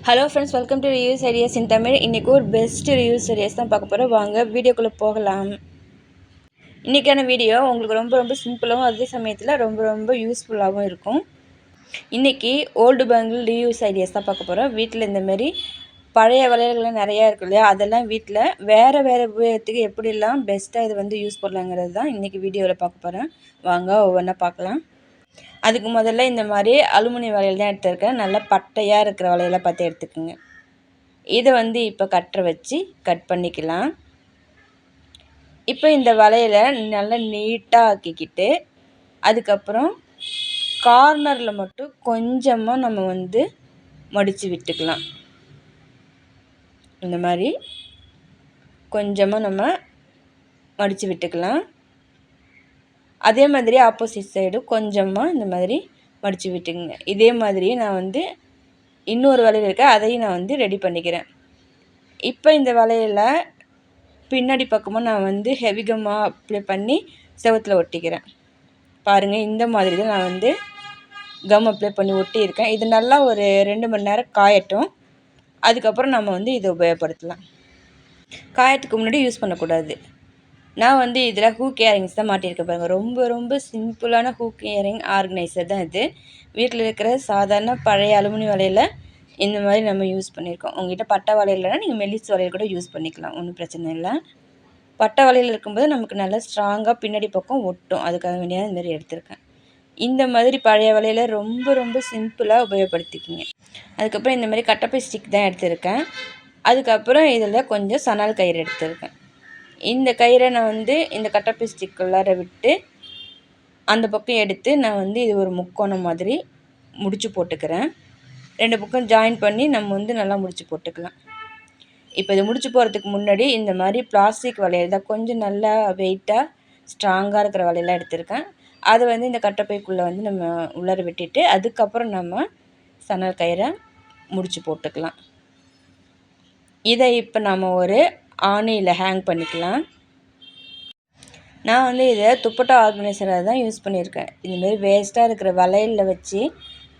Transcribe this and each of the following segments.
Hello friends, welcome to reviews ideas இன் தமிழ். இன்றைக்கி ஒரு best reviews ideas தான் பார்க்க போகிறோம். வாங்க வீடியோக்குள்ளே போகலாம். இன்றைக்கான வீடியோ உங்களுக்கு ரொம்ப ரொம்ப சிம்பிளாகவும் அதே சமயத்தில் ரொம்ப ரொம்ப யூஸ்ஃபுல்லாகவும் இருக்கும். இன்றைக்கி ஓல்டு பேங்கிள் ரிவ்யூஸ் ஐடியாஸ் தான் பார்க்க போகிறோம். வீட்டில் இந்தமாரி பழைய வளையல்கள்லாம் நிறையா இருக்கும் இல்லையா, அதெல்லாம் வீட்டில் வேறு உபயோகத்துக்கு எப்படிலாம் பெஸ்ட்டாக இது வந்து யூஸ் பண்ணலாங்கிறது தான் இன்றைக்கி வீடியோவில் பார்க்க போகிறேன். வாங்க ஒவ்வொன்றா பார்க்கலாம். அதுக்கு முதல்ல இந்த மாதிரி அலுமினியம் வளையல் தான் எடுத்துருக்கேன். நல்லா பட்டையாக இருக்கிற வளையலை பார்த்து எடுத்துக்கோங்க. இதை வந்து இப்போ கட்டரை வச்சு கட் பண்ணிக்கலாம். இப்போ இந்த வளையலை நல்லா நீட்டாக ஆக்கிக்கிட்டு அதுக்கப்புறம் கார்னரில் மட்டும் கொஞ்சமாக நம்ம வந்து மடித்து விட்டுக்கலாம். இந்த மாதிரி கொஞ்சமாக நம்ம மடித்து விட்டுக்கலாம். அதே மாதிரி ஆப்போசிட் சைடும் கொஞ்சமாக இந்த மாதிரி மடித்து விட்டுக்குங்க. இதே மாதிரி நான் வந்து இன்னொரு வளையல் இருக்க அதையும் நான் வந்து ரெடி பண்ணிக்கிறேன். இப்போ இந்த வளையலை பின்னாடி பக்கமாக நான் வந்து ஹெவிகமாக அப்ளை பண்ணி செவத்தில் ஒட்டிக்கிறேன். பாருங்கள், இந்த மாதிரி தான் நான் வந்து கம் அப்ளை பண்ணி ஒட்டியிருக்கேன். இது நல்லா ஒரு 2 மணி நேரம் காயட்டும். அதுக்கப்புறம் நம்ம வந்து இதை உபயோகப்படுத்தலாம். காயத்துக்கு முன்னாடி யூஸ் பண்ணக்கூடாது. நான் வந்து இதில் ஹூக் இயரிங்ஸ் தான் மாட்டியிருக்கேன். பாருங்கள், ரொம்ப ரொம்ப சிம்பிளான ஹூக் இயரிங் ஆர்கனைசர் தான் இது. வீட்டில் இருக்கிற சாதாரண பழைய அலுமினியம் வளையலை இந்த மாதிரி நம்ம யூஸ் பண்ணியிருக்கோம். உங்கள்கிட்ட பட்டை வளையல் இல்லைனா நீங்கள் மெல்லிஸ் வளையல் கூட யூஸ் பண்ணிக்கலாம், ஒன்றும் பிரச்சனை இல்லை. பட்டை வளையல் இருக்கும்போது நமக்கு நல்லா ஸ்ட்ராங்காக பின்னாடி பக்கம் ஒட்டும். அதுக்காக வேண்டிய இந்த மாதிரி எடுத்திருக்கேன். இந்த மாதிரி பழைய வளையலை ரொம்ப ரொம்ப சிம்பிளாக உபயோகப்படுத்திக்கிங்க. அதுக்கப்புறம் இந்த மாதிரி கட்டப்பை ஸ்டிக் தான் எடுத்திருக்கேன். அதுக்கப்புறம் இதில் கொஞ்சம் சணல் கயிறு எடுத்திருக்கேன். இந்த கயிறை நான் வந்து இந்த கட்டப்பை ஸ்டிக்குள்ளார விட்டு அந்த பக்கம் எடுத்து நான் வந்து இது ஒரு முக்கோணம் மாதிரி முடிச்சு போட்டுக்கிறேன். 2 பக்கம் ஜாயின் பண்ணி நம்ம வந்து நல்லா முடிச்சு போட்டுக்கலாம். இப்போ இது முடிச்சு போகிறதுக்கு முன்னாடி இந்த மாதிரி பிளாஸ்டிக் வளையல் தான் கொஞ்சம் நல்லா வெயிட்டாக ஸ்ட்ராங்காக இருக்கிற வளையலாம் எடுத்திருக்கேன். அதை வந்து இந்த கட்டப்பைக்குள்ளே வந்து நம்ம உள்ளார விட்டுட்டு அதுக்கப்புறம் நம்ம சணல் கயிறை முடிச்சு போட்டுக்கலாம். இதை இப்போ நம்ம ஒரு ஆணியில் ஹேங் பண்ணிக்கலாம். நான் வந்து இதை துப்பட்டா ஆர்கனைசராக தான் யூஸ் பண்ணியிருக்கேன். இதுமாரி வேஸ்ட்டாக இருக்கிற வளையலில் வச்சு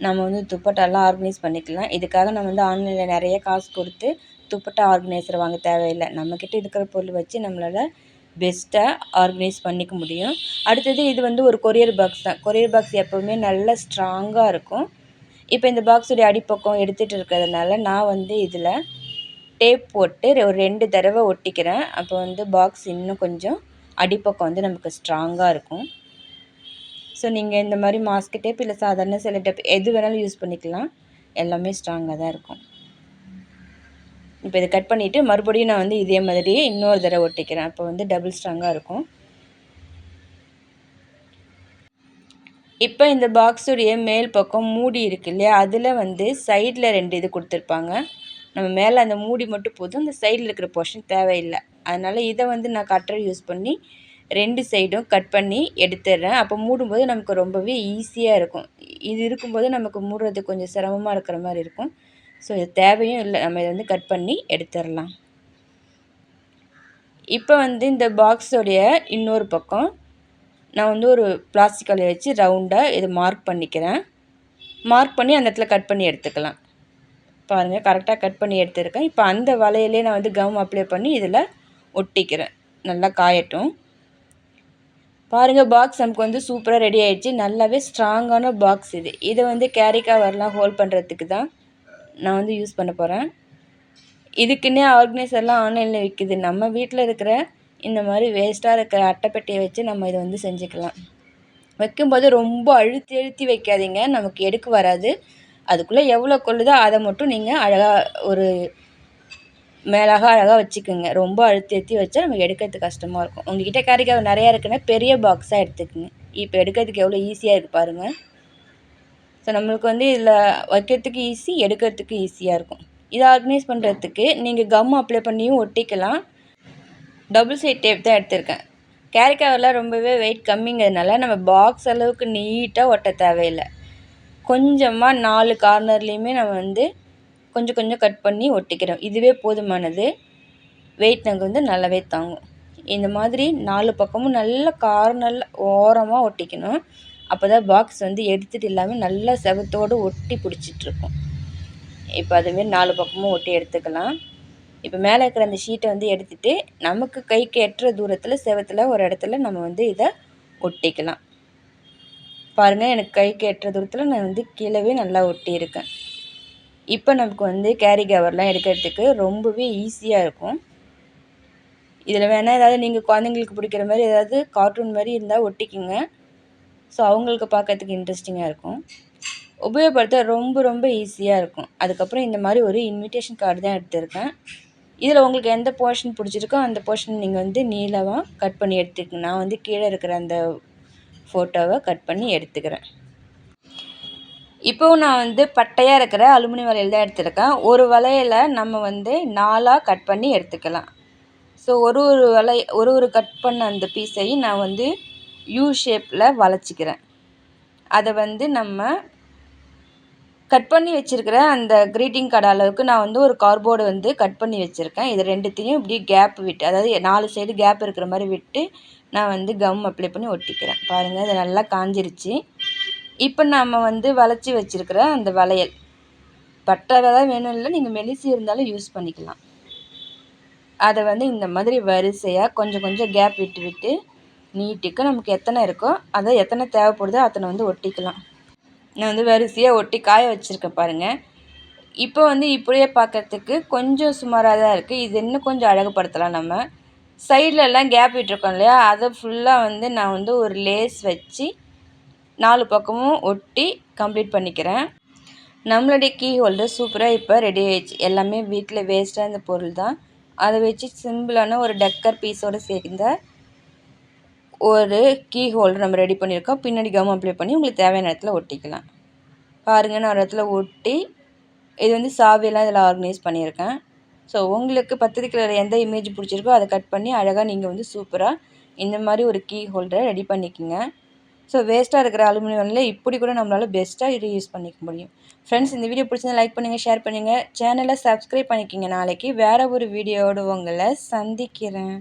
நம்ம வந்து துப்பட்டாலாம் ஆர்கனைஸ் பண்ணிக்கலாம். இதுக்காக நம்ம வந்து ஆன்லைனில் நிறைய காசு கொடுத்து துப்பட்டா ஆர்கனைசர் வாங்க தேவையில்லை. நம்மக்கிட்ட இருக்கிற பொருள் வச்சு நம்மளால் பெஸ்ட்டாக ஆர்கனைஸ் பண்ணிக்க முடியும். அடுத்தது இது வந்து ஒரு கொரியர் பாக்ஸ் தான். கொரியர் பாக்ஸ் எப்போவுமே நல்லா ஸ்ட்ராங்காக இருக்கும். இப்போ இந்த பாக்ஸுடைய அடிப்பக்கம் எடுத்துகிட்டு இருக்கிறதுனால நான் வந்து இதில் டேப் போட்டு ஒரு 2 தடவை ஒட்டிக்கிறேன். அப்போ வந்து பாக்ஸ் இன்னும் கொஞ்சம் அடிப்பக்கம் வந்து நமக்கு ஸ்ட்ராங்காக இருக்கும். ஸோ நீங்கள் இந்த மாதிரி மாஸ்க் டேப் இல்லை சாதாரண செல்லோ டேப் எது வேணாலும் யூஸ் பண்ணிக்கலாம். எல்லாமே ஸ்ட்ராங்காக தான் இருக்கும். இப்போ இதை கட் பண்ணிவிட்டு மறுபடியும் நான் வந்து இதே மாதிரி இன்னொரு தடவை ஒட்டிக்கிறேன். அப்போ வந்து டபுள் ஸ்ட்ராங்காக இருக்கும். இப்போ இந்த பாக்ஸுடைய மேல் பக்கம் மூடி இருக்கு இல்லையா, அதில் வந்து சைடில் 2 இது கொடுத்துருப்பாங்க. நம்ம மேலே அந்த மூடி மட்டும் போதும், அந்த சைடில் இருக்கிற போர்ஷன் தேவையில்லை. அதனால் இதை வந்து நான் கட்டரை யூஸ் பண்ணி 2 சைடும் கட் பண்ணி எடுத்துடுறேன். அப்போ மூடும்போது நமக்கு ரொம்பவே ஈஸியாக இருக்கும். இது இருக்கும்போது நமக்கு மூடுறது கொஞ்சம் சிரமமாக இருக்கிற மாதிரி இருக்கும். ஸோ இது தேவையும் இல்லை. நம்ம இதை வந்து கட் பண்ணி எடுத்துடலாம். இப்போ வந்து இந்த பாக்ஸோடைய இன்னொரு பக்கம் நான் வந்து ஒரு பிளாஸ்டிக் கலையை வச்சு ரவுண்டாக இது மார்க் பண்ணிக்கிறேன். மார்க் பண்ணி அந்த இடத்துல கட் பண்ணி எடுத்துக்கலாம். பாருங்கள், கரெக்டாக கட் பண்ணி எடுத்துருக்கேன். இப்போ அந்த வலையிலே நான் வந்து கம் அப்ளை பண்ணி இதில் ஒட்டிக்கிறேன். நல்லா காயட்டும். பாருங்கள், பாக்ஸ் நமக்கு வந்து சூப்பராக ரெடி ஆகிடுச்சு. நல்லாவே ஸ்ட்ராங்கான பாக்ஸ் இது. இதை வந்து கேரி கவர்லாம் ஹோல்ட் பண்ணுறதுக்கு தான் நான் வந்து யூஸ் பண்ண போகிறேன். இதுக்குன்னே ஆர்கனைசர்லாம் ஆன்லைனில் விற்கிது. நம்ம வீட்டில் இருக்கிற இந்த மாதிரி வேஸ்ட்டாக இருக்கிற அட்டைப்பெட்டியை வச்சு நம்ம இதை வந்து செஞ்சுக்கலாம். வைக்கும்போது ரொம்ப அழுத்தி அழுத்தி வைக்காதீங்க, நமக்கு எடுக்க வராது. அதுக்குள்ளே எவ்வளோ கொள்ளுதோ அதை மட்டும் நீங்கள் அழகாக ஒரு அழகாக வச்சுக்கோங்க. ரொம்ப அழுத்தி அழுத்தி வச்சா நமக்கு எடுக்கிறதுக்கு கஷ்டமாக இருக்கும். உங்கள்கிட்ட கேரி கவர் நிறையா இருக்குன்னா பெரிய பாக்ஸாக எடுத்துக்கோங்க. இப்போ எடுக்கிறதுக்கு எவ்வளோ ஈஸியாக இருக்குது பாருங்கள். ஸோ நம்மளுக்கு வந்து இதில் வைக்கிறதுக்கு ஈஸி, எடுக்கிறதுக்கு ஈஸியாக இருக்கும். இதை ஆர்கனைஸ் பண்ணுறதுக்கு நீங்கள் கம் அப்ளை பண்ணியும் ஒட்டிக்கலாம். டபுள் சைட் டேப் தான் எடுத்திருக்கேன். கேரி கவர்லாம் ரொம்பவே வெயிட் கம்மிங்கிறதுனால நம்ம பாக்ஸ் அளவுக்கு நீட்டாக ஒட்ட தேவையில்லை. கொஞ்சமாக 4 கார்னர்லேயுமே நம்ம வந்து கொஞ்சம் கொஞ்சம் கட் பண்ணி ஒட்டிக்கிறோம். இதுவே போதுமானது. வெயிட் நமக்கு வந்து நல்லாவே தாங்கும். இந்த மாதிரி 4 பக்கமும் நல்ல கார்னரில் ஓரமாக ஒட்டிக்கணும். அப்போ தான் பாக்ஸ் வந்து எடுத்துகிட்டு இல்லாமல் நல்லா செவத்தோடு ஒட்டி பிடிச்சிட்ருக்கும். இப்போ அதுமாரி 4 பக்கமும் ஒட்டி எடுத்துக்கலாம். இப்போ மேலே இருக்கிற அந்த ஷீட்டை வந்து எடுத்துகிட்டு நமக்கு கைக்கு எட்டுற தூரத்தில் செவத்தில் ஒரு இடத்துல நம்ம வந்து இதை ஒட்டிக்கலாம். பாருங்கள், எனக்கு கைக்கு எட்டுற தூரத்தில் நான் வந்து கீழவே நல்லா ஒட்டியிருக்கேன். இப்போ நமக்கு வந்து கேரி கவர்லாம் எடுக்கிறதுக்கு ரொம்பவே ஈஸியாக இருக்கும். இதில் வேணால் ஏதாவது நீங்கள் குழந்தைங்களுக்கு பிடிக்கிற மாதிரி ஏதாவது கார்ட்டூன் மாதிரி இருந்தால் ஒட்டிக்குங்க. ஸோ அவங்களுக்கு பார்க்கறதுக்கு இன்ட்ரெஸ்டிங்காக இருக்கும். உபயோகப்படுத்த ரொம்ப ரொம்ப ஈஸியாக இருக்கும். அதுக்கப்புறம் இந்த மாதிரி ஒரு இன்விடேஷன் கார்டு தான் எடுத்திருக்கேன். இதில் உங்களுக்கு எந்த போர்ஷன் பிடிச்சிருக்கோ அந்த போர்ஷன் நீங்கள் வந்து நீளமாக கட் பண்ணி எடுத்துக்கங்க. நான் வந்து கீழே இருக்கிற அந்த ஃபோட்டோவை கட் பண்ணி எடுத்துக்கிறேன். இப்போது நான் வந்து பட்டையாக இருக்கிற அலுமினியம் வளையல் தான் எடுத்துருக்கேன். ஒரு வளையலை நம்ம வந்து 4ஆக கட் பண்ணி எடுத்துக்கலாம். ஸோ ஒரு கட் பண்ண அந்த பீஸையும் நான் வந்து யூ ஷேப்பில் வளைச்சிக்கிறேன். அதை வந்து நம்ம கட் பண்ணி வச்சுருக்கிற அந்த க்ரீட்டிங் கார்டு அளவுக்கு நான் வந்து ஒரு கார்ட்போர்டு வந்து கட் பண்ணி வச்சுருக்கேன். இது ரெண்டுத்தையும் இப்படி கேப் விட்டு, அதாவது 4 சைடு கேப் இருக்கிற மாதிரி விட்டு நான் வந்து கம் அப்ளை பண்ணி ஒட்டிக்கிறேன். பாருங்கள், இது நல்லா காஞ்சிருச்சு. இப்போ நம்ம வந்து வளைச்சி வச்சுருக்கிற அந்த வளையல் பட்டை தான் வேணும், இல்லை நீங்கள் மெலிசி இருந்தாலும் யூஸ் பண்ணிக்கலாம். அதை வந்து இந்த மாதிரி வரிசையாக கொஞ்சம் கொஞ்சம் கேப் விட்டு விட்டு நீட்டுக்கு நமக்கு எத்தனை இருக்கோ அதை எத்தனை தேவைப்படுதோ அத்தனை வந்து ஒட்டிக்கலாம். நான் வந்து வரிசையாக ஒட்டி காய வச்சுருக்கேன் பாருங்கள். இப்போ வந்து இப்படியே பார்க்குறதுக்கு கொஞ்சம் சுமாராக தான் இருக்குது. இது இன்னும் கொஞ்சம் அழகுபடுத்தலாம். நம்ம சைட்லலாம் கேப் விட்டுருக்கோம் இல்லையா, அதை ஃபுல்லாக வந்து நான் வந்து ஒரு லேஸ் வச்சு 4 பக்கமும் ஒட்டி கம்ப்ளீட் பண்ணிக்கிறேன். நம்மளுடைய கீ ஹோல்டர் சூப்பராக இப்போ ரெடி ஆகிடுச்சு. எல்லாமே வீட்டில் வேஸ்ட்டாக இருந்த பொருள் தான். அதை வச்சு சிம்பிளான ஒரு டெக்கர் பீஸோடு சேர்ந்த ஒரு கீ ஹோல்டர் நம்ம ரெடி பண்ணியிருக்கோம். பின்னாடி கம் அப்ளை பண்ணி உங்களுக்கு தேவையான இடத்துல ஒட்டிக்கலாம். பாருங்கள், நான் ஒரு இடத்துல ஒட்டி இது வந்து சாவியெல்லாம் இதில் ஆர்கனைஸ் பண்ணியிருக்கேன். ஸோ உங்களுக்கு பத்திரிக்கையில் எந்த இமேஜ் பிடிச்சிருக்கோ அதை கட் பண்ணி அழகாக நீங்கள் வந்து சூப்பராக இந்த மாதிரி ஒரு கீ ஹோல்டரை ரெடி பண்ணிக்கோங்க. ஸோ வேஸ்ட்டாக இருக்கிற அலுமினியமில் இப்படி கூட நம்மளால் பெஸ்ட்டாக இது யூஸ் பண்ணிக்க முடியும். ஃப்ரெண்ட்ஸ், இந்த வீடியோ பிடிச்சிருந்தா லைக் பண்ணுங்கள், ஷேர் பண்ணுங்கள், சேனலை சப்ஸ்கிரைப் பண்ணிக்கோங்க. நாளைக்கு வேறு ஒரு வீடியோவோடு உங்களை சந்திக்கிறேன்.